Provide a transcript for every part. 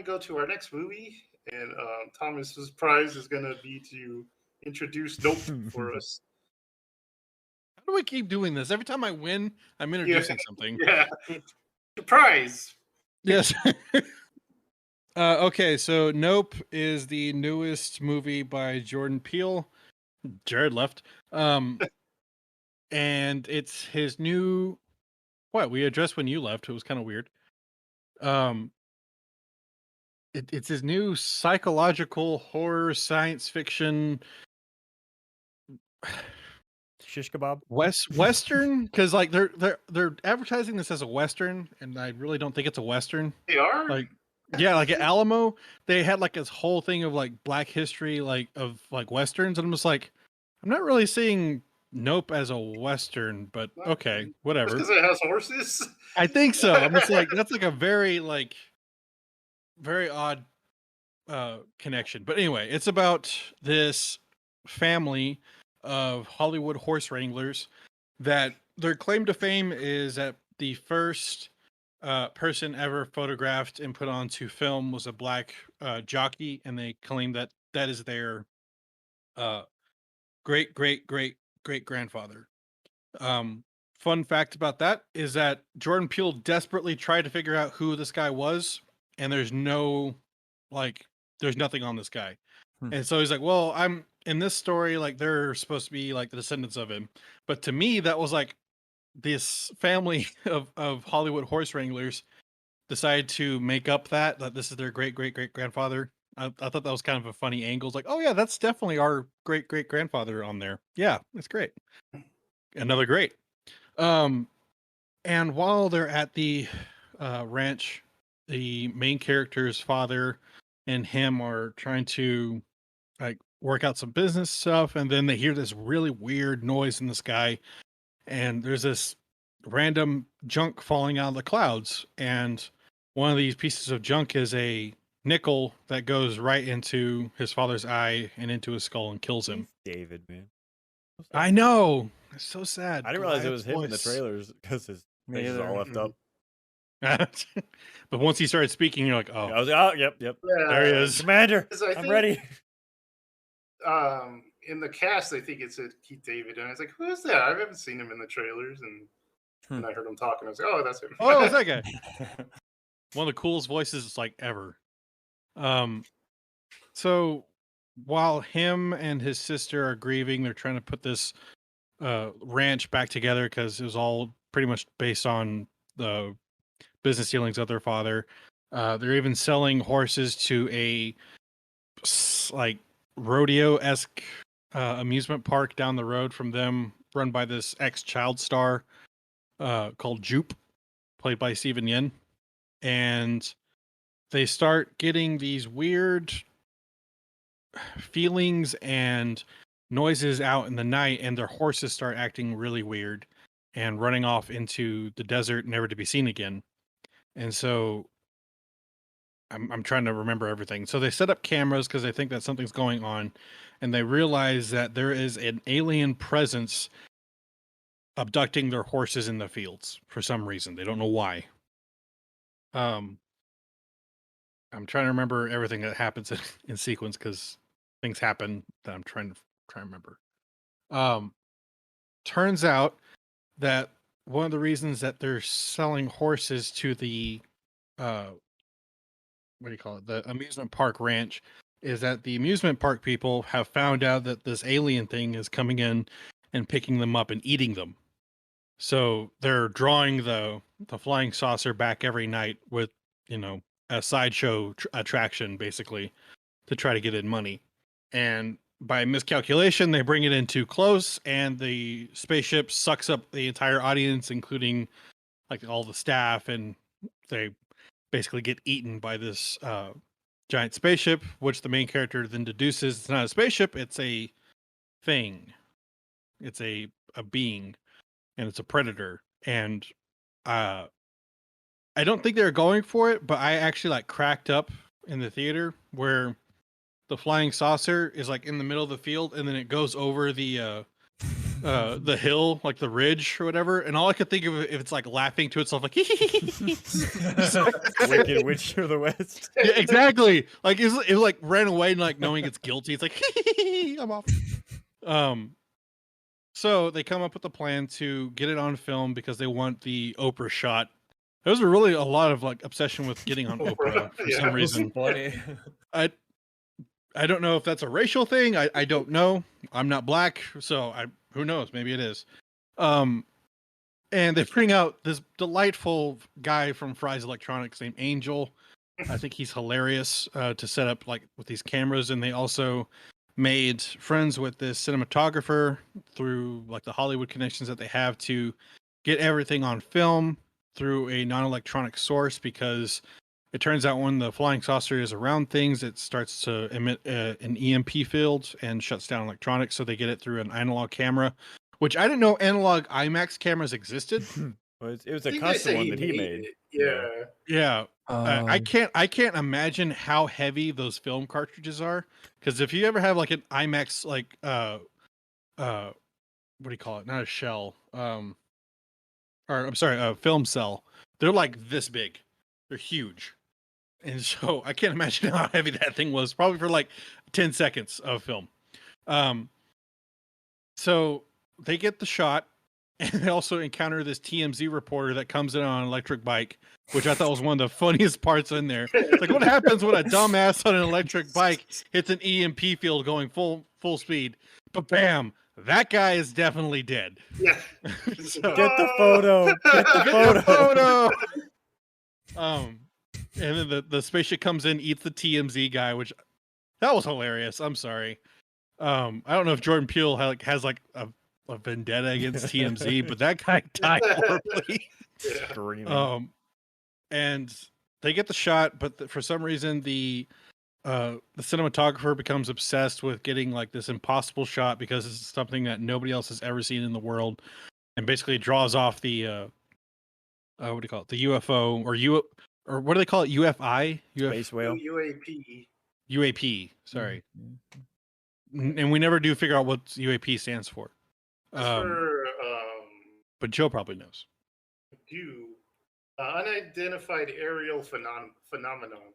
to go to our next movie, and Thomas's prize is going to be to introduce Nope for us. How do I keep doing this? Every time I win, I'm introducing something. Yeah. Surprise! Yes. Okay, so Nope is the newest movie by Jordan Peele. Jared left. And it's his new what we addressed when you left. It was kind of weird. It's his new psychological horror science fiction Shish kebab. Western, because like they're advertising this as a Western, and I really don't think it's a Western. They are? Like, yeah, like at Alamo, they had like this whole thing of like Black history, like of like Westerns, and I'm just like, I'm not really seeing Nope as a Western, but okay, whatever. Because it has horses? I think so. I'm just like, that's like a very odd connection. But anyway, it's about this family of Hollywood horse wranglers that their claim to fame is that the first person ever photographed and put onto film was a black jockey, and they claim that that is their great grandfather. Fun fact about that is that Jordan Peele desperately tried to figure out who this guy was, and there's nothing on this guy. And so he's like, well, I'm in this story, like they're supposed to be like the descendants of him. But to me, that was like this family of Hollywood horse wranglers decided to make up that this is their great grandfather. I thought that was kind of a funny angle. It's like, oh yeah, that's definitely our great grandfather on there. Yeah, it's great. Another great. And while they're at the ranch, the main character's father and him are trying to like work out some business stuff, and then they hear this really weird noise in the sky, and there's this random junk falling out of the clouds, and one of these pieces of junk is a nickel that goes right into his father's eye and into his skull and kills him. David, man. I know. It's so sad. I didn't realize it was him in the trailers because his face is all left up. But once he started speaking, you're like, oh. I was like, oh, yep. Yeah. There he is. Commander, I'm ready. In the cast, I think it said Keith David, and I was like, who is that? I haven't seen him in the trailers, and when I heard him talking, I was like, oh, that's him. Oh, it's that guy. One of the coolest voices like ever. So while him and his sister are grieving, they're trying to put this ranch back together because it was all pretty much based on the business dealings of their father. They're even selling horses to a like rodeo-esque amusement park down the road from them, run by this ex-child star called Jupe, played by Steven Yeun. And they start getting these weird feelings and noises out in the night, and their horses start acting really weird and running off into the desert, never to be seen again. And so I'm trying to remember everything. So they set up cameras because they think that something's going on, and they realize that there is an alien presence abducting their horses in the fields for some reason. They don't know why. I'm trying to remember everything that happens in sequence because things happen that I'm trying to remember. Turns out that one of the reasons that they're selling horses to the what do you call it? The amusement park ranch is that the amusement park people have found out that this alien thing is coming in and picking them up and eating them. So they're drawing the flying saucer back every night with, a sideshow attraction, basically, to try to get in money. And by miscalculation, they bring it in too close, and the spaceship sucks up the entire audience, including like all the staff, and they basically get eaten by this giant spaceship, which the main character then deduces it's not a spaceship, it's a thing. It's a being, and it's a predator. And I don't think they were going for it, but I actually like cracked up in the theater where the flying saucer is like in the middle of the field, and then it goes over the the hill, like the ridge or whatever, and all I could think of if it's like laughing to itself, like Wicked Witch of the West. yeah, exactly. Like it like ran away and like knowing it's guilty. It's like I'm off. So they come up with a plan to get it on film because they want the Oprah shot. There's really a lot of like obsession with getting on Oprah for some reason. Funny. I don't know if that's a racial thing. I don't know. I'm not black, so who knows? Maybe it is. And they bring out this delightful guy from Fry's Electronics named Angel. I think he's hilarious to set up like with these cameras, and they also made friends with this cinematographer through like the Hollywood connections that they have to get everything on film through a non-electronic source, because it turns out when the flying saucer is around things, it starts to emit an EMP field and shuts down electronics. So they get it through an analog camera, which I didn't know analog IMAX cameras existed. Well, it was a custom one that he made. Yeah. Yeah. I can't imagine how heavy those film cartridges are, because if you ever have like an IMAX like what do you call it? Not a shell. Or I'm sorry, a film cell. They're like this big. They're huge. And so I can't imagine how heavy that thing was, probably for like 10 seconds of film. So they get the shot, and they also encounter this TMZ reporter that comes in on an electric bike, which I thought was one of the funniest parts in there. It's like, what happens when a dumbass on an electric bike hits an EMP field going full speed? But bam, that guy is definitely dead. Yeah. So, Get the photo. Get the photo. And then the spaceship comes in, eats the TMZ guy, which that was hilarious. I'm sorry. I don't know if Jordan Peele has a vendetta against TMZ, but that guy died horribly. Screaming. And they get the shot, but for some reason the cinematographer becomes obsessed with getting like this impossible shot because it's something that nobody else has ever seen in the world, and basically draws off the what do you call it? The UFO or what do they call it? UFI? Space whale. UAP. Sorry. And we never do figure out what UAP stands for. But Joe probably knows. Unidentified aerial phenomenon.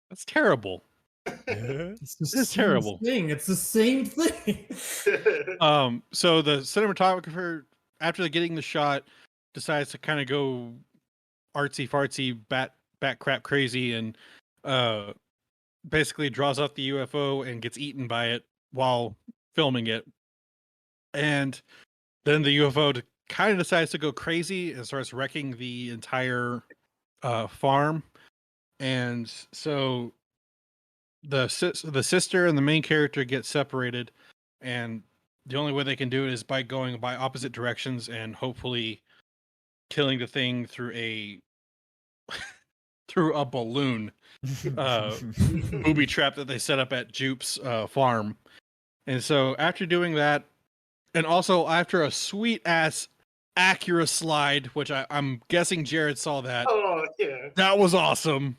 That's terrible. It's the It's terrible thing. It's the same thing. So the cinematographer, after getting the shot, decides to kind of go artsy fartsy bat crap crazy, and basically draws off the UFO and gets eaten by it while filming it. And then the UFO kind of decides to go crazy and starts wrecking the entire farm. And so the sister and the main character get separated, and the only way they can do it is by going by opposite directions and hopefully killing the thing through a balloon booby trap that they set up at Jupe's farm. And so after doing that, and also after a sweet ass Acura slide, which I'm guessing Jared saw that. Oh yeah, that was awesome.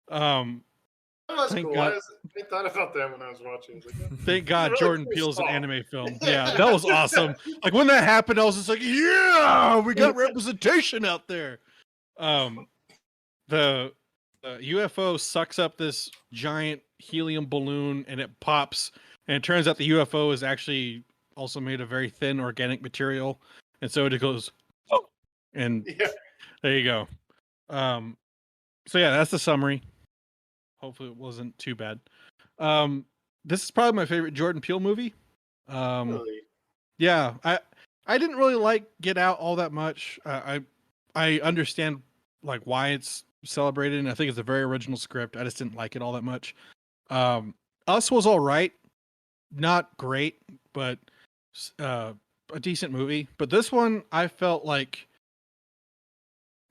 That was cool. God, I thought about that when I was watching. Thank God really Jordan Peele's an anime film. Yeah, that was awesome. Like when that happened, I was just like, yeah, we got representation out there. The UFO sucks up this giant helium balloon and it pops, and it turns out the UFO is actually also made of very thin organic material, and so it goes, oh, and there you go. So yeah, that's the summary. Hopefully it wasn't too bad. This is probably my favorite Jordan Peele movie. Really? Yeah, I didn't really like Get Out all that much. I understand like why it's celebrated, and I think it's a very original script. I just didn't like it all that much. Us was all right, not great, but a decent movie. But this one, I felt like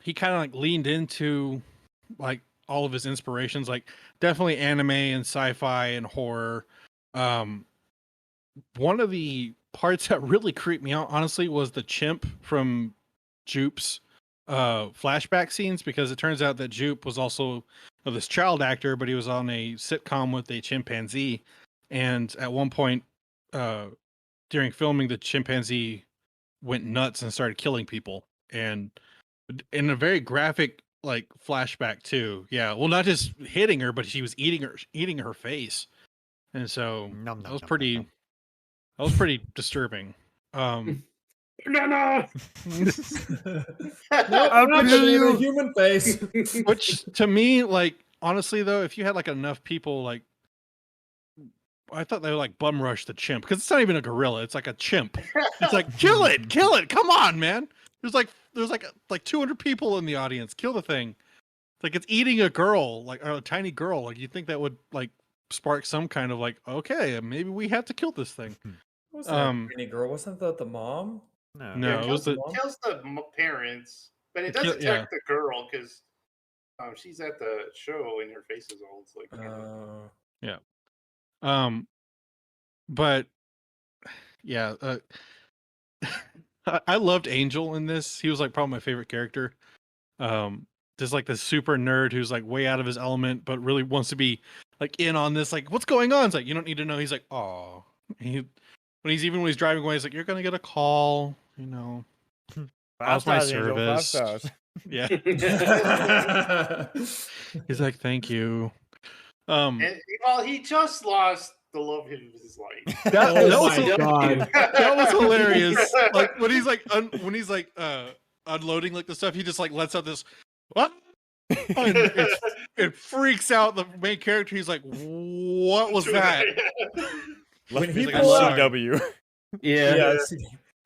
he kind of like leaned into like all of his inspirations, like definitely anime and sci-fi and horror. One of the parts that really creeped me out, honestly, was the chimp from Jupe's flashback scenes, because it turns out that Jupe was also this child actor, but he was on a sitcom with a chimpanzee, and at one point during filming, the chimpanzee went nuts and started killing people, and in a very graphic like flashback too. Yeah, well, not just hitting her, but she was eating her face, and so Nom, nom, that was nom, pretty. nom, That was pretty disturbing. No. I'm a human face. Which to me, like honestly though, if you had like enough people, like I thought they would like bum rush the chimp because it's not even a gorilla; it's like a chimp. It's like kill it! Come on, man! There's like 200 people in the audience. Kill the thing. It's like it's eating a girl, like or a tiny girl. Like you think that would like spark some kind of like okay, maybe we have to kill this thing. What was that tiny girl? Wasn't that the mom? No. No, it was the kills the parents, but it It does kill- attack the girl because she's at the show and her face is all it's like. But yeah, I loved Angel in this. He was like probably my favorite character. Just like this super nerd who's like way out of his element, but really wants to be like in on this. Like, what's going on? It's like you don't need to know. He's like, oh, when he's driving away, he's like, you're gonna get a call. You know, how's my service? 5 stars. Yeah. He's like, thank you. And, well, he just lost the love of his life. That Oh was my god. that was hilarious. Like when he's like unloading like the stuff, he just like lets out this what? And it freaks out the main character. He's like, "What was that?" When he he pulled out- CW. Yeah.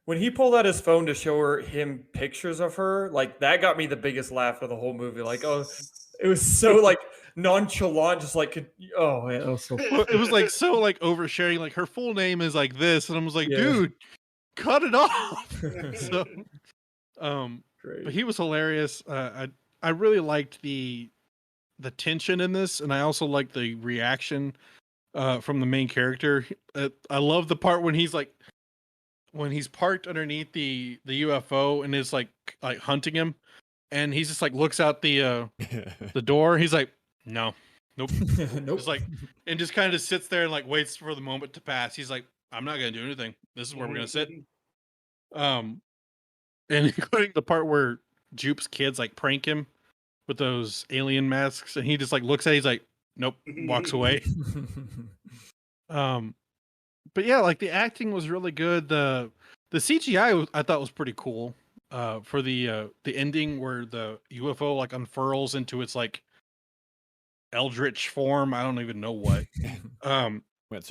When he pulled out his phone to show him pictures of her, like that got me the biggest laugh of the whole movie. Like, oh, it was so like nonchalant, just like, oh man, that was so. It was like so like oversharing. Like her full name is like this, and I was like, Yeah. "Dude, cut it off." So, Great. but he was hilarious. I really liked the tension in this, and I also liked the reaction from the main character. I love the part when he's parked underneath the UFO and is like hunting him, and he's just like looks out the door. He's like, no, nope. Nope. Just like and just kind of sits there and like waits for the moment to pass. He's like, I'm not gonna do anything. This is where we're gonna sit. And including the part where Jupe's kids like prank him with those alien masks, and he just like looks at it, he's like, nope, walks away. But yeah, like the acting was really good. The CGI I thought was pretty cool. For the ending where the UFO like unfurls into its like eldritch form. I don't even know what. My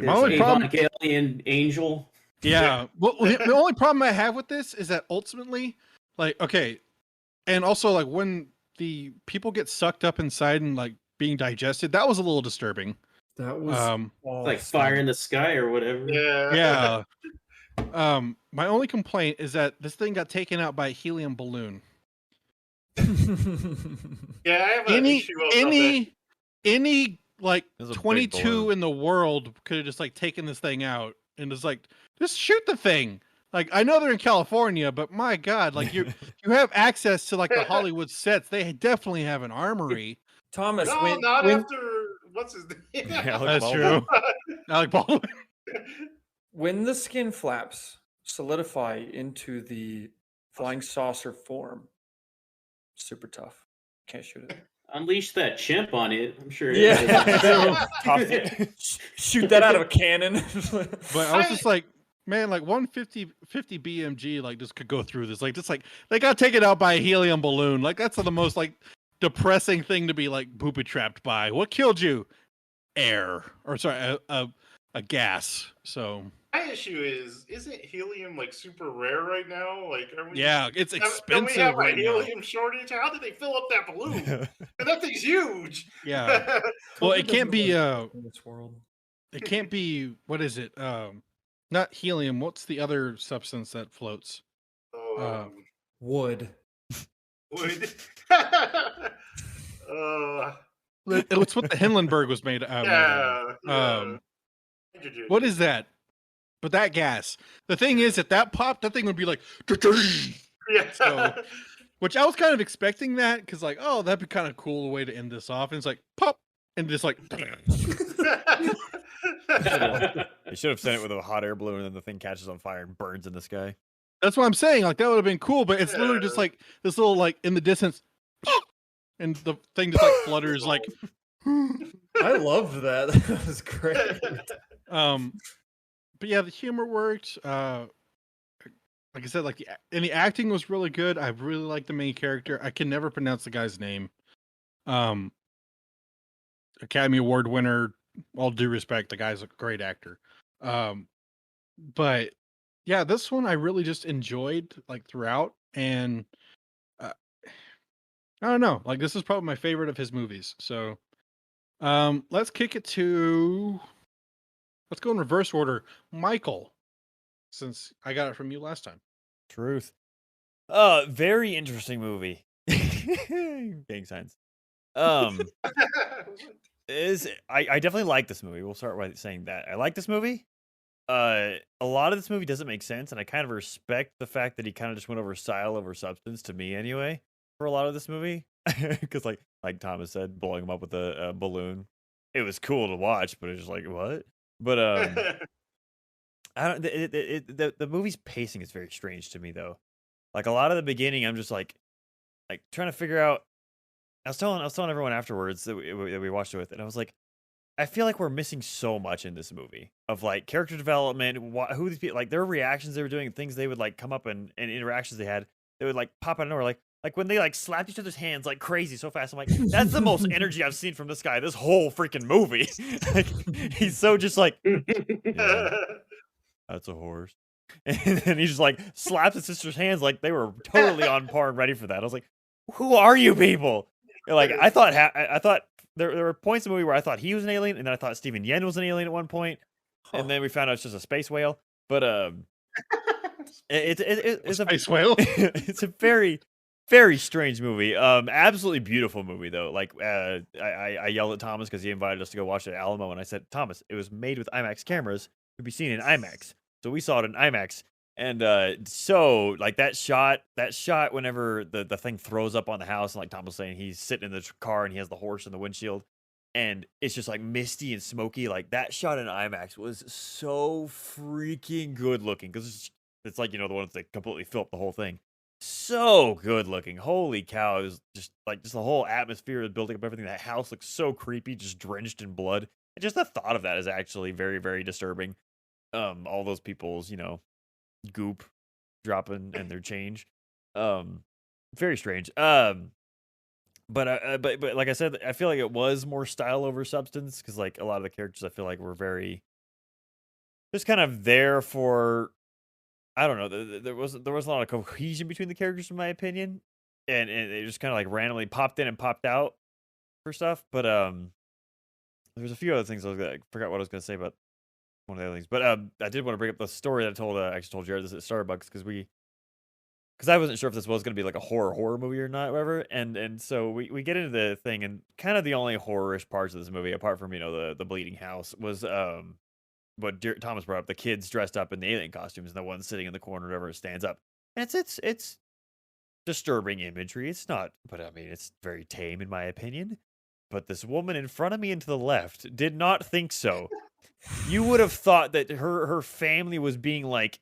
only problem, alien angel. yeah. Well, the only problem I have with this is that ultimately, like, okay, and also like when the people get sucked up inside and like being digested, that was a little disturbing. That was Like fire in the sky or whatever. Yeah. Yeah. My only complaint is that this thing got taken out by a helium balloon. Yeah, I have an issue about that. Any like This is a big 22 balloon. in the world could have just like taken this thing out and just like just shoot the thing. Like I know they're in California, but my God, like you have access to like the Hollywood sets. They definitely have an armory. Thomas, No, when, not when, after what's his name? Alec That's Baldwin. true. Alec Baldwin. when the skin flaps solidify into the flying saucer form, super tough. Can't shoot it. Unleash that chimp on it. I'm sure. Yeah. Tough. Shoot that out of a cannon. But I was just like, man, like 50 BMG like just could go through this. Like just like they got taken out by a helium balloon. Like that's the most like depressing thing to be like booby trapped by. What killed you? Air. Or sorry, a gas. So My issue isn't helium like super rare right now? Like, are we? yeah, it's Don't expensive we have a right now. helium shortage? How did they fill up that balloon? And that thing's huge. Yeah. Well, it can't be in this world. it can't be what is it? Not helium. What's the other substance that floats? Wood. Wood. It's what the Hindenburg was made out of. yeah. Hydrogen. What is that? But that gas. The thing is, if that popped, that thing would be like, Yeah. So- which I was kind of expecting that because, like, oh, that'd be kind of cool way to end this off. And it's like pop, and just like, They should have sent it with a hot air balloon, and then the thing catches on fire and burns in the sky. That's what I'm saying. Like that would have been cool, but it's literally just like this little like in the distance, and the thing just like flutters like. I loved that. That was great. But yeah, the humor worked. Like I said, like the acting was really good. I really like the main character. I can never pronounce the guy's name. Academy Award winner. All due respect, the guy's a great actor. But yeah, this one I really just enjoyed like throughout, and I don't know, like this is probably my favorite of his movies. So, let's kick it to. Let's go in reverse order. Michael, since I got it from you last time. Truth. Very interesting movie. Gang signs. I definitely like this movie. We'll start by saying that. I like this movie. A lot of this movie doesn't make sense, and I kind of respect the fact that he kind of just went over style over substance to me anyway, for a lot of this movie. Because like Thomas said, blowing him up with a balloon. It was cool to watch, but it's just like, what? But I don't. The movie's pacing is very strange to me, though. Like a lot of the beginning, I'm just like trying to figure out. I was telling everyone afterwards that we watched it with, and I was like, I feel like we're missing so much in this movie of like character development, who these people, like their reactions they were doing, things they would like come up and interactions they had, they would like pop out of nowhere, like when they like slapped each other's hands like crazy so fast. I'm like, that's the most energy I've seen from this guy this whole freaking movie. Like he's so just like, yeah, that's a horse, and then he just like slaps his sister's hands like they were totally on par and ready for that. I was like, who are you people? Like I thought there were points in the movie where I thought he was an alien, and then I thought Steven Yeun was an alien at one point, and then we found out it's just a space whale. But it's a space whale. It's a very, very strange movie. Absolutely beautiful movie though. Like I yelled at Thomas because he invited us to go watch it at Alamo, and I said, Thomas, it was made with IMAX cameras to be seen in IMAX, so we saw it in IMAX. And so like that shot whenever the thing throws up on the house, and like Tom was saying, he's sitting in the car and he has the horse in the windshield, and it's just like misty and smoky. Like that shot in IMAX was so freaking good looking, because it's like, you know, the ones that completely fill up the whole thing. So good looking. Holy cow. It was just the whole atmosphere of building up everything. That house looks so creepy, just drenched in blood. And just the thought of that is actually very, very disturbing. All those people's, you know, goop dropping and their change, very strange. But like I said, I feel like it was more style over substance, because like a lot of the characters I feel like were very just kind of there for, I don't know, there wasn't a lot of cohesion between the characters in my opinion, and it just kind of like randomly popped in and popped out for stuff. But there's a few other things I forgot what I was gonna say about one of the other things, but I did want to bring up the story that I actually told Jared this at Starbucks, because I wasn't sure if this was going to be like a horror movie or not, whatever. And so we get into the thing, and kind of the only horror-ish parts of this movie, apart from, you know, the bleeding house, was what Thomas brought up, the kids dressed up in the alien costumes, and the one sitting in the corner, whatever, stands up, and it's disturbing imagery. It's not, but I mean, it's very tame in my opinion. But this woman in front of me and to the left did not think so. You would have thought that her family was being like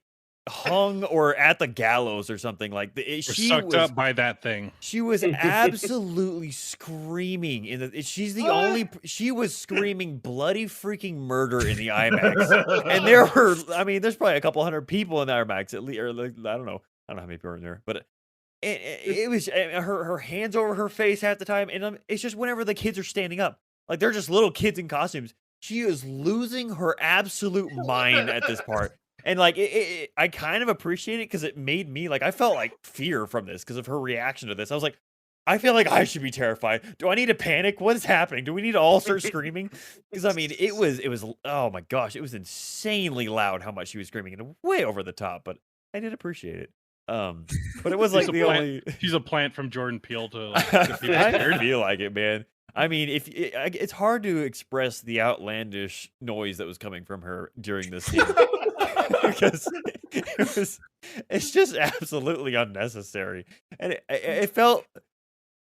hung or at the gallows or something. Like she sucked was up by that thing. She was absolutely screaming she was screaming bloody freaking murder in the IMAX. And there's probably a couple hundred people in the IMAX at least, or like, I don't know how many people are in there, but it was her hands over her face half the time, and it's just whenever the kids are standing up, like they're just little kids in costumes. She is losing her absolute mind at this part. And like, I kind of appreciate it, because it made me like, I felt like fear from this because of her reaction to this. I was like, I feel like I should be terrified. Do I need to panic? What is happening? Do we need to all start screaming? Because I mean, it was, oh my gosh, it was insanely loud how much she was screaming, and way over the top, but I did appreciate it. But it was like she's a plant from Jordan Peele to like, I feel like it, man. I mean, it's hard to express the outlandish noise that was coming from her during this scene, because it's just absolutely unnecessary, and it felt,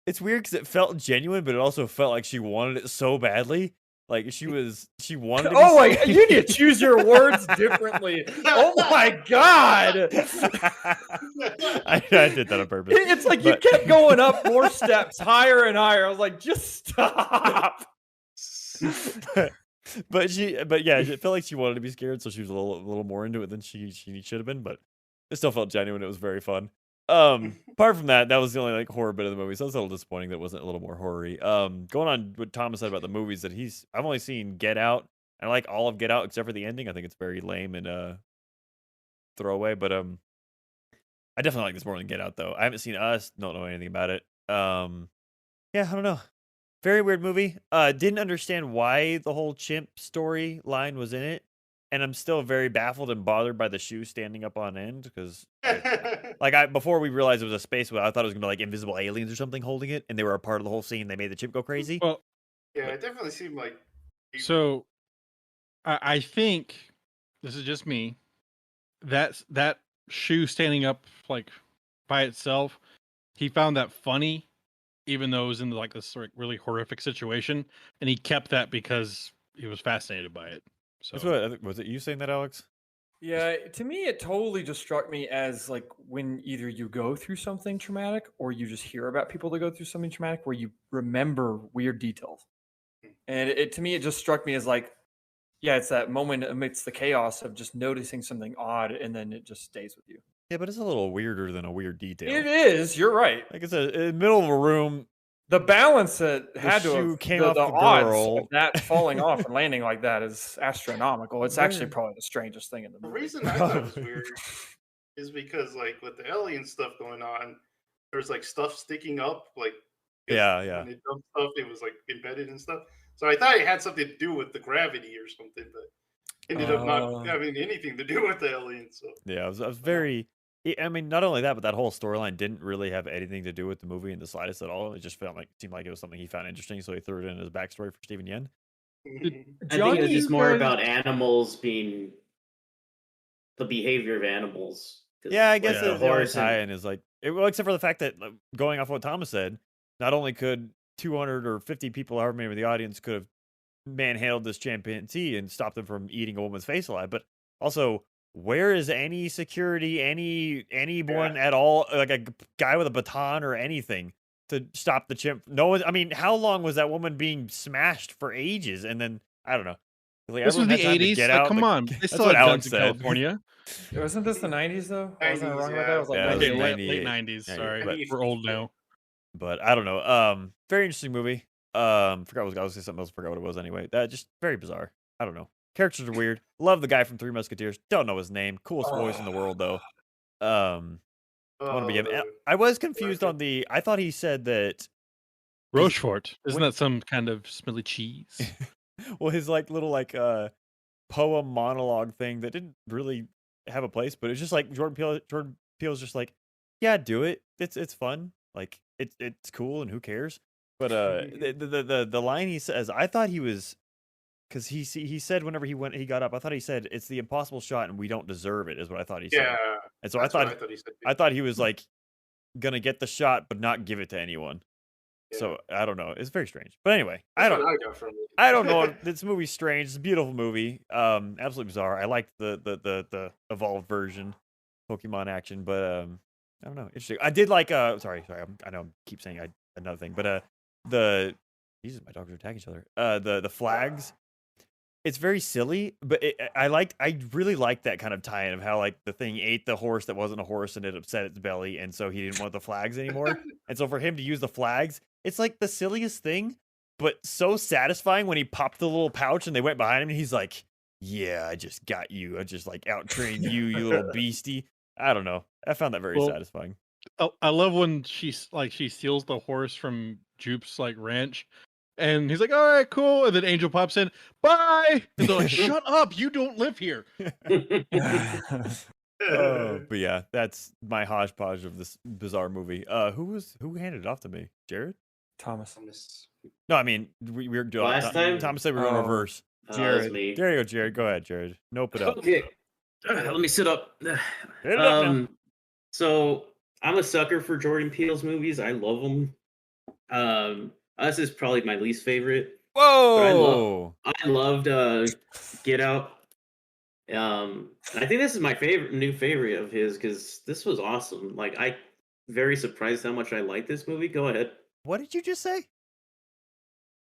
it's weird because it felt genuine, but it also felt like she wanted it so badly. Like she wanted to be Oh my god, scared. you need to choose your words differently. Oh my god. I did that on purpose. It's like you But- kept going up more steps, higher and higher. I was like, just stop. but yeah, it felt like she wanted to be scared, so she was a little more into it than she should have been. But it still felt genuine. It was very fun. Apart from that, that was the only like horror bit of the movie. So it was a little disappointing that it wasn't a little more horror-y. Going on what Thomas said about the movies that I've only seen Get Out. I like all of Get Out except for the ending. I think it's very lame and throwaway. But I definitely like this more than Get Out though. I haven't seen Us. Don't know anything about it. Yeah, I don't know. Very weird movie. Didn't understand why the whole chimp storyline was in it, and I'm still very baffled and bothered by the shoe standing up on end because, before we realized it was a space whale, I thought it was gonna be like invisible aliens or something holding it, and they were a part of the whole scene. They made the chimp go crazy. Well, Yeah, it definitely seemed like. so I think this is just me. That shoe standing up like by itself, he found that funny, even though it was in like this sort of really horrific situation, and he kept that because he was fascinated by it. So That's what was it? You saying that, Alex? Yeah, to me, it totally just struck me as like when either you go through something traumatic or you just hear about people that go through something traumatic where you remember weird details. And to me, it just struck me as like, yeah, it's that moment amidst the chaos of just noticing something odd and then it just stays with you. Yeah, but it's a little weirder than a weird detail. It is, you're right. Like it's in the middle of a room. The balance that had to shoe have, came the, off the the odds girl. of that falling off and landing like that is astronomical. It's actually probably the strangest thing in the The movie. reason I thought it was weird is because, like, with the alien stuff going on, there was like stuff sticking up, like, 'cause Yeah. when they dumped stuff, it was like embedded and stuff. So I thought it had something to do with the gravity or something, but ended up not having anything to do with the aliens. So Yeah, I was very. I mean, not only that, but that whole storyline didn't really have anything to do with the movie in the slightest at all. It just seemed like it was something he found interesting, so he threw it in his backstory for Stephen Yen. I think it was Johnny, just you more guys- about animals being the behavior of animals. 'Cause, Yeah, I like, guess the the only horse and- tie-in is like, well, except for the fact that going off what Thomas said, not only could 200 or 50 people, however many of the audience, could have manhandled this chimpanzee and stopped them from eating a woman's face alive, but also, where is any security, anyone at all, like a guy with a baton or anything to stop the chimp? No one. I mean, how long was that woman being smashed for ages? And then I don't know. Like, this was everyone the had time to '80s. get Like, out. come Like, on, they that's still what had Alex guns in said. California. Wasn't this the 90s though? Wasn't I 90s, wrong about that? I was like, Yeah, it was Okay, 98. late 98. '90s. Yeah, Sorry, but- we're old now. But I don't know. Very interesting movie. Forgot what I was gonna say something else. Forgot what it was anyway. That just very bizarre. I don't know. Characters are weird. Love the guy from Three Musketeers. Don't know his name. Coolest voice in the world though. I want to be him. I was confused on the. I thought he said that. Rochefort. Isn't when- that some kind of smelly cheese? Well, his like little like poem monologue thing that didn't really have a place, but it's just like Jordan Peele's just like, yeah, do it. It's fun. Like it's cool and who cares? But the line he says, I thought he was, because he said whenever he got up, I thought he said it's the impossible shot and we don't deserve it, is what I thought he said. Yeah, And so that's I what thought he said. I thought he was like gonna get the shot but not give it to anyone. Yeah. So I don't know. It's very strange. But anyway, That's what I got from it. I don't know. This movie's strange. It's a beautiful movie. Absolutely bizarre. I liked the evolved version, Pokemon action, but I don't know. Interesting. I did like sorry. I know I keep saying another thing, but Jesus, my dogs are attacking each other. The flags. It's very silly, but I really liked that kind of tie-in of how like the thing ate the horse that wasn't a horse and it upset its belly, and so he didn't want the flags anymore. And so for him to use the flags, it's like the silliest thing, but so satisfying when he popped the little pouch and they went behind him and he's like, yeah, I just got you. I just like out-trained you, you little beastie. I don't know. I found that very satisfying. I love when she steals the horse from Jupe's like ranch, and he's like, "All right, cool." And then Angel pops in, "Bye," and they're like, "Shut up! You don't live here." But yeah, that's my hodgepodge of this bizarre movie. Who handed it off to me? Jared? Thomas. No, I mean we were doing Last time? Thomas said we were in reverse. That was Jared. me. There you go, Jared. Go ahead, Jared. Nope it up. Okay. Let me sit up. Hit it up now. So I'm a sucker for Jordan Peele's movies. I love them. Us is probably my least favorite. Whoa! I loved Get Out. I think this is my new favorite of his because this was awesome. Like I very surprised how much I like this movie. Go ahead. What did you just say?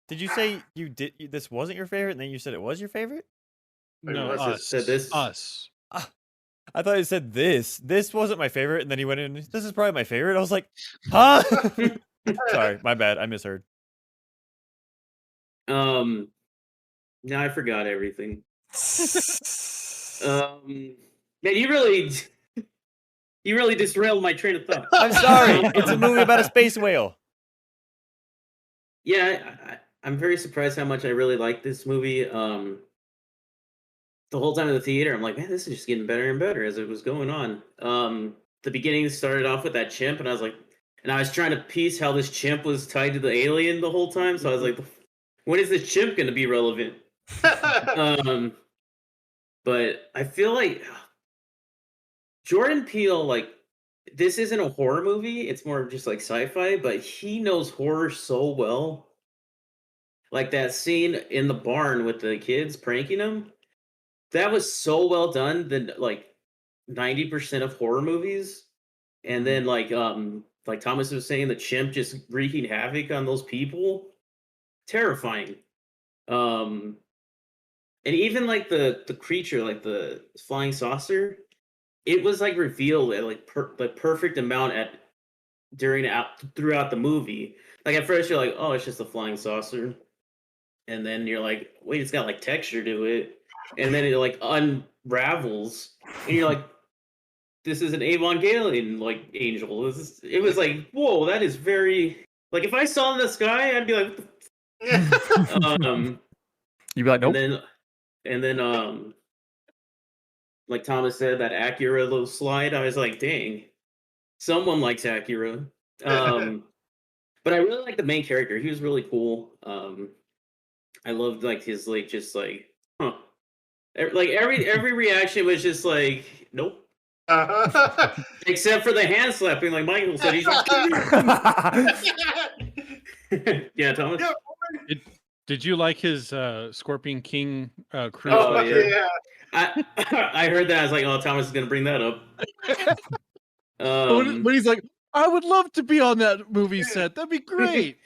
Did you say this wasn't your favorite, and then you said it was your favorite? Wait, No, what's us. Said this. Us. I thought you said this. This wasn't my favorite, and then he went in. This is probably my favorite. I was like, huh? Sorry, my bad. I misheard. Now I forgot everything. Man, you really derailed my train of thought. I'm sorry. It's a movie about a space whale. Yeah, I'm very surprised how much I really like this movie. The whole time in the theater, I'm like, man, this is just getting better and better as it was going on. The beginning started off with that chimp, and I was like, and I was trying to piece how this chimp was tied to the alien the whole time. So I was like, when is this chimp going to be relevant? But I feel like Jordan Peele, like, this isn't a horror movie. It's more just like sci-fi, but he knows horror so well. Like that scene in the barn with the kids pranking him. That was so well done than like 90% of horror movies. And then like Thomas was saying, the chimp just wreaking havoc on those people. Terrifying. And even like the creature, like the flying saucer, it was like revealed at like the perfect amount throughout the movie. Like at first you're like, oh, it's just a flying saucer, and then you're like, wait, it's got like texture to it, and then it like unravels, and you're like, this is an Evangelion like angel. It was like, whoa, that is very like if I saw in the sky, I'd be like, what the You'd be like, nope. And then like Thomas said, that Acura little slide, I was like, dang, someone likes Acura. But I really like the main character. He was really cool. I loved like his like just like, huh. Like every reaction was just like, nope. Except for the hand slapping, like Michael said. He's like, yeah, Thomas. Yeah, Did you like his Scorpion King crew? Oh yeah. I heard that. I was like, oh, Thomas is gonna bring that up. When he's like, I would love to be on that movie set. That'd be great.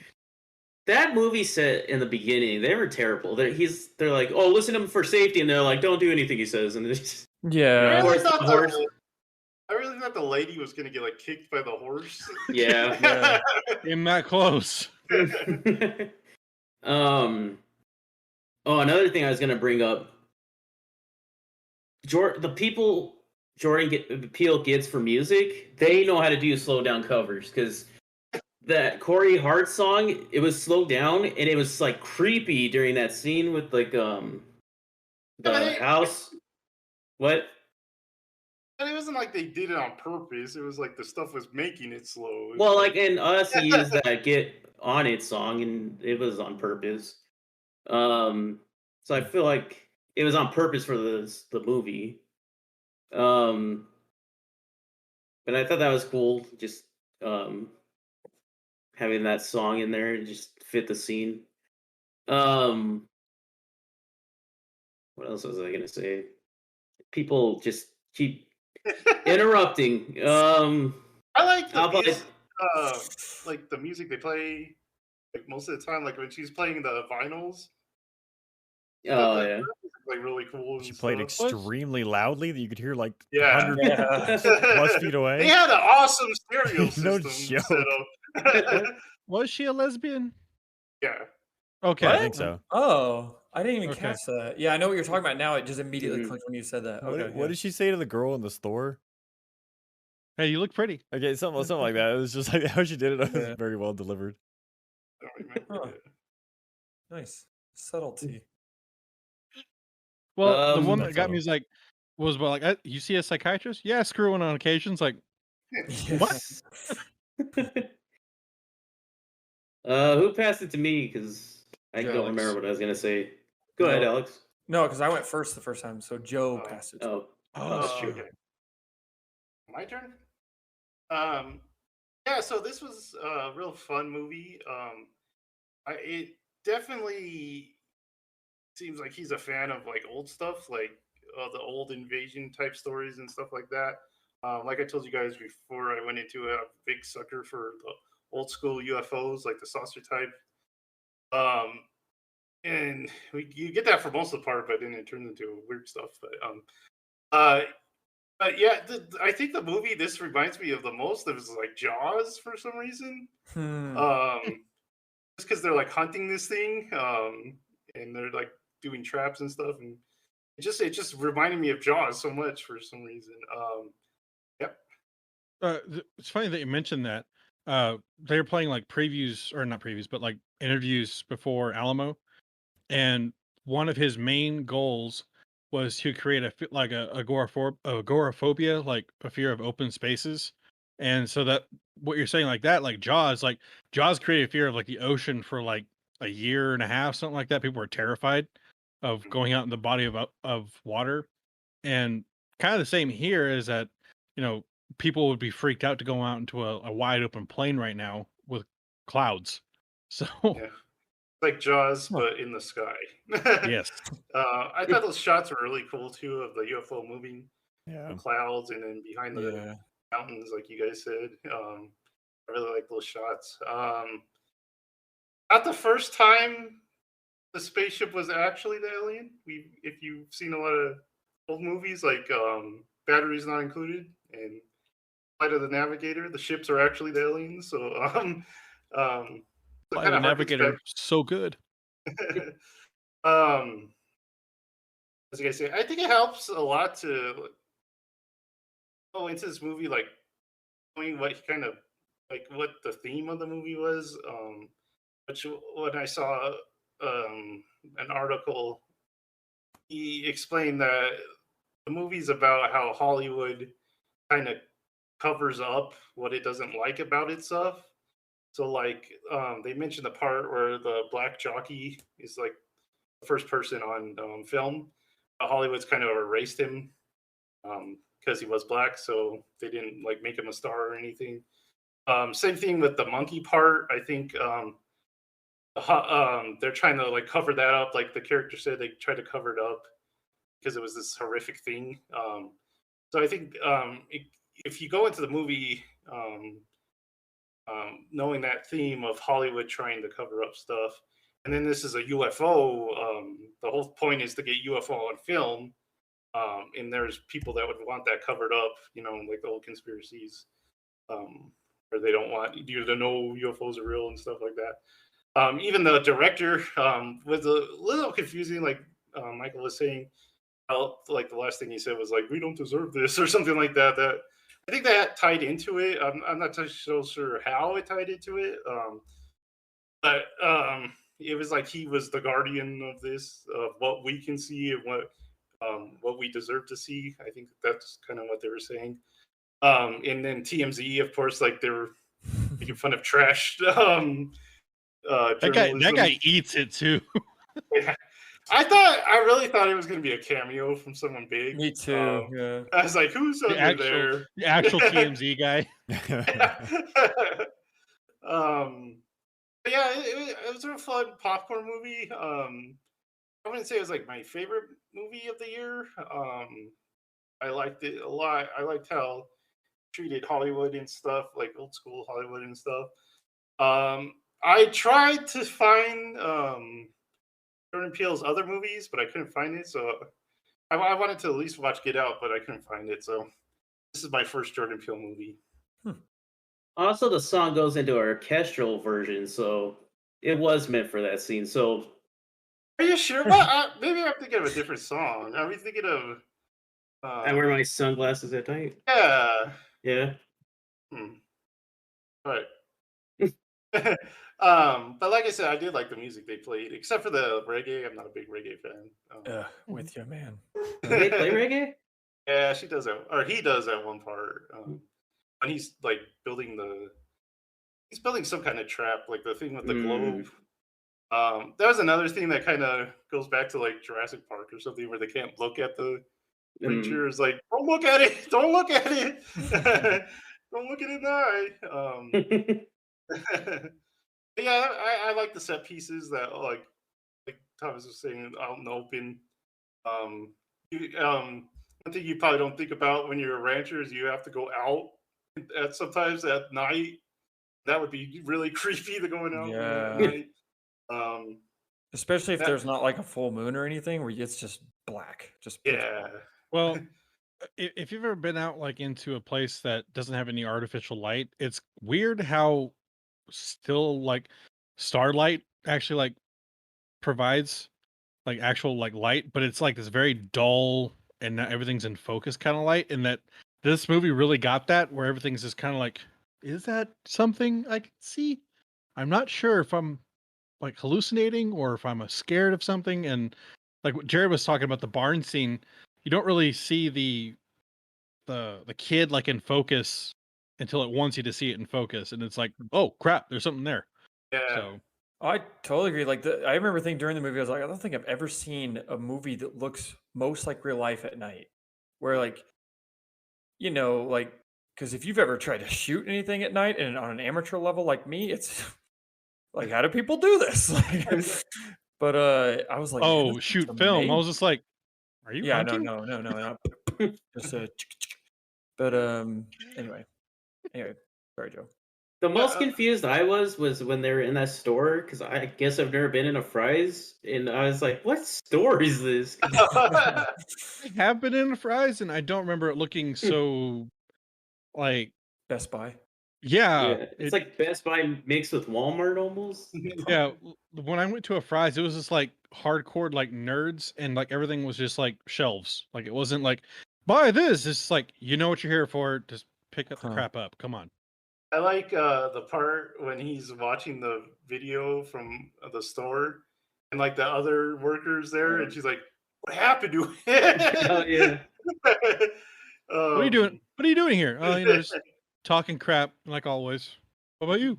That movie set in the beginning, they were terrible. They're like, oh, listen to him for safety, and they're like, don't do anything he says, and it's just, Yeah. I really thought the lady was gonna get like kicked by the horse. Yeah. Came that close. Oh, another thing I was gonna bring up. The people Jordan Peele gets for music, they know how to do slow down covers, because that Corey Hart song, it was slowed down and it was like creepy during that scene with like the house. What? And it wasn't like they did it on purpose. It was like the stuff was making it slow. Well, like in Us, he used that Get On It song, and it was on purpose. So I feel like it was on purpose for the movie. But I thought that was cool, just having that song in there and just fit the scene. What else was I gonna say? People just keep interrupting. I like the music they play like most of the time, like when she's playing the vinyls. Oh yeah, like really cool. She played extremely loudly that you could hear like 100 plus feet away. They had an awesome stereo system. No joke. Was she a lesbian? Yeah. Okay. I think so. Oh, I didn't even catch that. Yeah, I know what you're talking about now. It just immediately clicked when you said that. What did she say to the girl in the store? Hey, you look pretty. Okay, something like that. It was just like how she did it. It was very well delivered. I don't remember it. Nice subtlety. Well, the one that got me was like, you see a psychiatrist? Yeah, screwing on occasions. Like, what? Who passed it to me? Because I don't Alex. remember what I was gonna say. Go ahead, Alex. No, because I went first the first time, so Joe passed it. Oh, that's true. Okay. My turn. Yeah, so this was a real fun movie. definitely seems like he's a fan of like old stuff, like the old invasion type stories and stuff like that. Like I told you guys before, I went into a big sucker for the old school UFOs, like the saucer type. Um, and you get that for most of the part, but then it turns into weird stuff. Uh, yeah, I think the movie this reminds me of the most is like Jaws for some reason. Just because they're like hunting this thing, and they're like doing traps and stuff, and it just reminded me of Jaws so much for some reason. Yep. It's funny that you mentioned that. They were playing like previews, or not previews, but like interviews before Alamo, and one of his main goals was to create agoraphobia, like a fear of open spaces. And so that what you're saying, like that, like Jaws created a fear of like the ocean for like a year and a half, something like that. People were terrified of going out in the body of water. And kind of the same here is that, people would be freaked out to go out into a wide open plain right now with clouds. So Yeah. Like Jaws, but in the sky. yes. I thought those shots were really cool too, of the UFO moving Yeah. the clouds and then behind the mountains, like you guys said. I really like those shots. Not the first time the spaceship was actually the alien. If you've seen a lot of old movies, like Batteries Not Included and Flight of the Navigator, the ships are actually the aliens. So Flight of the Navigator, so good. As you guys say, I think it helps a lot to go into this movie, like knowing what what the theme of the movie was. Which when I saw an article, he explained that the movie's about how Hollywood kind of covers up what it doesn't like about itself. So like they mentioned the part where the black jockey is like the first person on film. Hollywood's kind of erased him because he was black, so they didn't like make him a star or anything. Same thing with the monkey part. I think they're trying to like cover that up. Like the character said, they tried to cover it up because it was this horrific thing. So I think if you go into the movie knowing that theme of Hollywood trying to cover up stuff, and then this is a UFO, the whole point is to get UFO on film, and there's people that would want that covered up, like the old conspiracies, where they don't want you to know UFOs are real and stuff like that. Even the director was a little confusing, like Michael was saying. Like the last thing he said was like, "We don't deserve this" or something like that. That I think that tied into it. I'm not so sure how it tied into it, but it was like he was the guardian of this, of what we can see and what we deserve to see. I think that's kind of what they were saying. And then TMZ, of course, like they were making fun of trash. That guy eats it too. Yeah. I really thought it was going to be a cameo from someone big. Me too. Yeah. I was like, who's under there? The actual TMZ guy. But yeah, it was a fun popcorn movie. I wouldn't say it was like my favorite movie of the year. I liked it a lot. I liked how it treated Hollywood and stuff, like old school Hollywood and stuff. I tried to find Jordan Peele's other movies, but I couldn't find it. So I wanted to at least watch Get Out, but I couldn't find it. So this is my first Jordan Peele movie. Also, the song goes into an orchestral version, so it was meant for that scene. So, are you sure? Well, maybe I'm thinking of a different song. Are we thinking of? I wear my sunglasses at night. Yeah. Yeah. But but like I said, I did like the music they played, except for the reggae. I'm not a big reggae fan. With you, man. They play reggae? Yeah, she does that, or he does that one part. And he's like building some kind of trap, like the thing with the globe. That was another thing that kind of goes back to like Jurassic Park or something, where they can't look at the creature. It's like, don't look at it, don't look at it, don't look at it in the eye. Yeah, I like the set pieces that like Thomas was saying out in the open. One thing you probably don't think about when you're a rancher is you have to go out sometimes at night. That would be really creepy to going out at Yeah. night. Um, Especially if that there's not like a full moon or anything, where it's just black, just pitch yeah. black. Well, if you've ever been out like into a place that doesn't have any artificial light, it's weird how still like starlight actually like provides like actual like light, but it's like this very dull and not everything's in focus kind of light. And that this movie really got that where everything's just kind of like, is that something I can see? I'm not sure if I'm like hallucinating or if I'm scared of something. And like what Jared was talking about the barn scene, you don't really see the kid like in focus until it wants you to see it in focus, and it's like, oh crap, there's something there. Yeah. So I totally agree. Like I remember thinking during the movie, I was like, I don't think I've ever seen a movie that looks most like real life at night. Where like, like because if you've ever tried to shoot anything at night and on an amateur level like me, it's like, how do people do this? Like, but I was like, man, oh this shoot, looks film. I amazing. was just like, are you Yeah, no, hunting? no. Just but anyway, sorry, Joe. The most confused I was when they were in that store, because I guess I've never been in a Fry's, and I was like, "What store is this?" I have been in a Fry's, and I don't remember it looking so like Best Buy. yeah. It's like Best Buy mixed with Walmart almost. Yeah, when I went to a Fry's, it was just like hardcore like nerds, and like everything was just like shelves. Like it wasn't like buy this. It's just like you know what you're here for. Just pick up the crap up. Come on. I like the part when he's watching the video from the store, and like the other workers there, and she's like, "What happened to him?" Oh yeah. What are you doing? What are you doing here? Oh, just talking crap like always. What about you?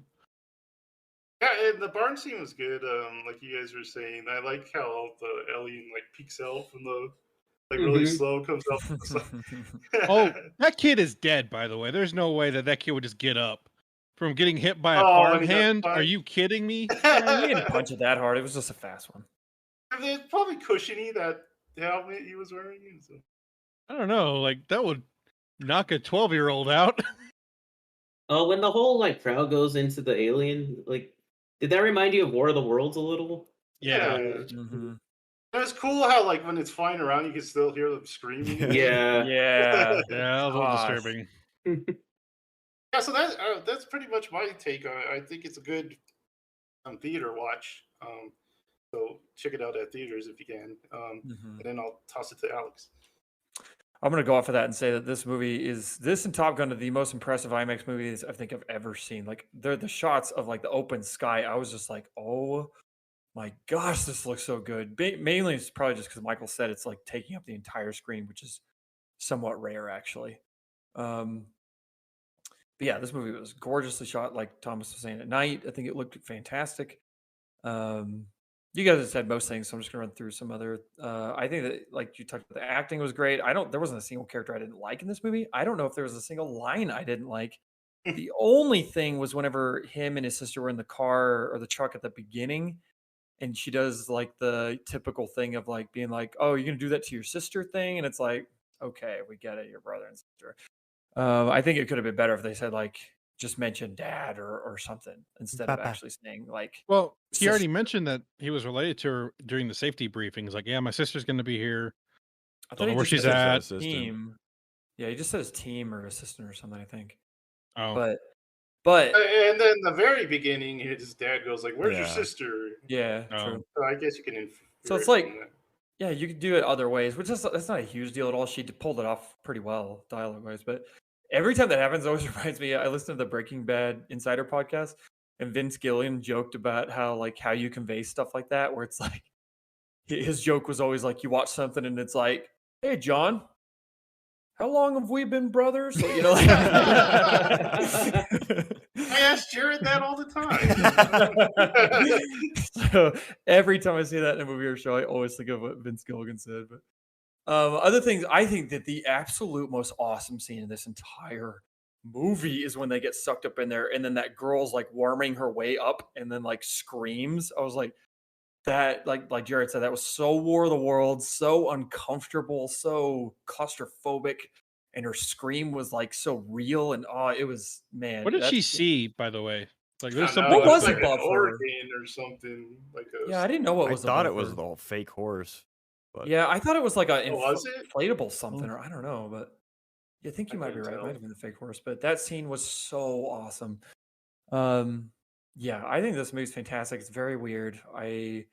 Yeah, and the barn scene was good. Like you guys were saying, I like how the alien like peeks out from the like really slow, comes out. From the side. Oh, that kid is dead. By the way, there's no way that kid would just get up from getting hit by a farmhand. Are you kidding me? Yeah, he didn't punch it that hard. It was just a fast one. It's probably cushiony, that helmet he was wearing. So. I don't know. Like that would knock a 12-year-old out. Oh, when the whole like crowd goes into the alien, like, did that remind you of War of the Worlds a little? Yeah. It was cool how like when it's flying around, you can still hear them screaming. Yeah. Yeah, that was a little disturbing. Yeah, so that's pretty much my take on it. I think it's a good theater watch. So check it out at theaters if you can. And then I'll toss it to Alex. I'm gonna go off of that and say that this and Top Gun are the most impressive IMAX movies I think I've ever seen. Like they're the shots of like the open sky. I was just like, oh my gosh, this looks so good. Mainly it's probably just because Michael said it's like taking up the entire screen, which is somewhat rare actually. But yeah, this movie was gorgeously shot, like Thomas was saying, at night. I think it looked fantastic. You guys have said most things, so I'm just gonna run through some other. I think that, like you talked about, the acting was great. There wasn't a single character I didn't like in this movie. I don't know if there was a single line I didn't like. The only thing was whenever him and his sister were in the car or the truck at the beginning, and she does like the typical thing of like being like, "Oh, you're gonna do that to your sister" thing, and it's like, okay, we get it, your brother and sister. I think it could have been better if they said like just mention dad or something instead of actually saying like. Well, he already mentioned that he was related to her during the safety briefing. He's like, "Yeah, my sister's going to be here. I don't know where she's at." Team. Yeah, he just said his team or assistant or something, I think. Oh, but and then the very beginning, his dad goes like, "Where's your sister?" Yeah, true. So I guess you can. So it's like, yeah, you could do it other ways, which is that's not a huge deal at all. She pulled it off pretty well dialogue wise, but every time that happens, it always reminds me. I listened to the Breaking Bad Insider podcast, and Vince Gilligan joked about how you convey stuff like that, where it's like his joke was always like, you watch something and it's like, "Hey, John, how long have we been brothers?" So, like, I ask Jared that all the time. So every time I see that in a movie or show, I always think of what Vince Gilligan said. But other things, I think that the absolute most awesome scene in this entire movie is when they get sucked up in there, and then that girl's like worming her way up, and then like screams. I was like, that like Jared said, that was so War of the Worlds, so uncomfortable, so claustrophobic, and her scream was like so real, and it was, man. What did she that's- see, by the way? Like, there's I some. don't know, What it's was like it, an Buffer? organ or something like a. Yeah, I didn't know what I was. thought it above was her. the whole fake horse. But Yeah, I thought it was like a was it? inflatable something, or I don't know, but yeah, I think you I might be couldn't right. It tell. might have been the fake horse, but that scene was so awesome. Yeah, I think this movie's fantastic. It's very weird. I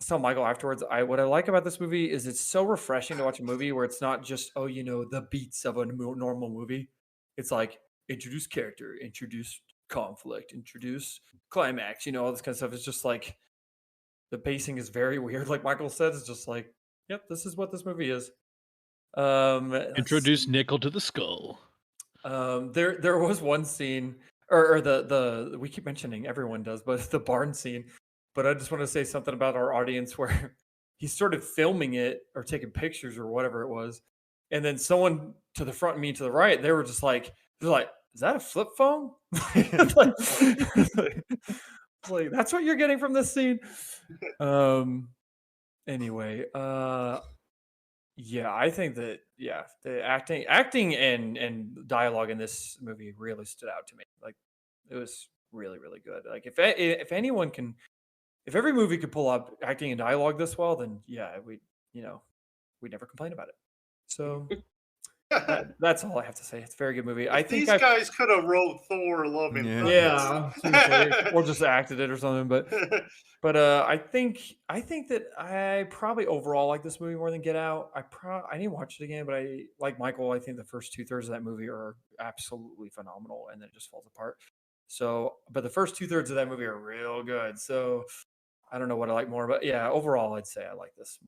tell Michael afterwards. What I like about this movie is it's so refreshing to watch a movie where it's not just the beats of a normal movie. It's like introduce character, introduce conflict, introduce climax. All this kind of stuff. It's just like the pacing is very weird. Like Michael said, it's just like, yep, this is what this movie is. Let's Introduce see. Nickel to the skull. There was one scene, or the we keep mentioning, everyone does, but the barn scene. But I just want to say something about our audience where he started filming it or taking pictures or whatever it was, and then someone to the front and me to the right, they were just like, is that a flip phone? like, that's what you're getting from this scene. Anyway, yeah, I think that the acting and dialogue in this movie really stood out to me. Like, it was really, really good. Like, if anyone can, if every movie could pull up acting and dialogue this well, then yeah, we'd never complain about it. So that's all I have to say. It's a very good movie. I think these guys could have wrote Thor: Love and Thunder. Yeah. seriously, or just acted it or something, but I think that I probably overall like this movie more than Get Out. I didn't watch it again, but I like Michael. I think the first 2/3 of that movie are absolutely phenomenal, and then it just falls apart. So, but the first 2/3 of that movie are real good. So, I don't know what I like more, but yeah, overall, I'd say I like this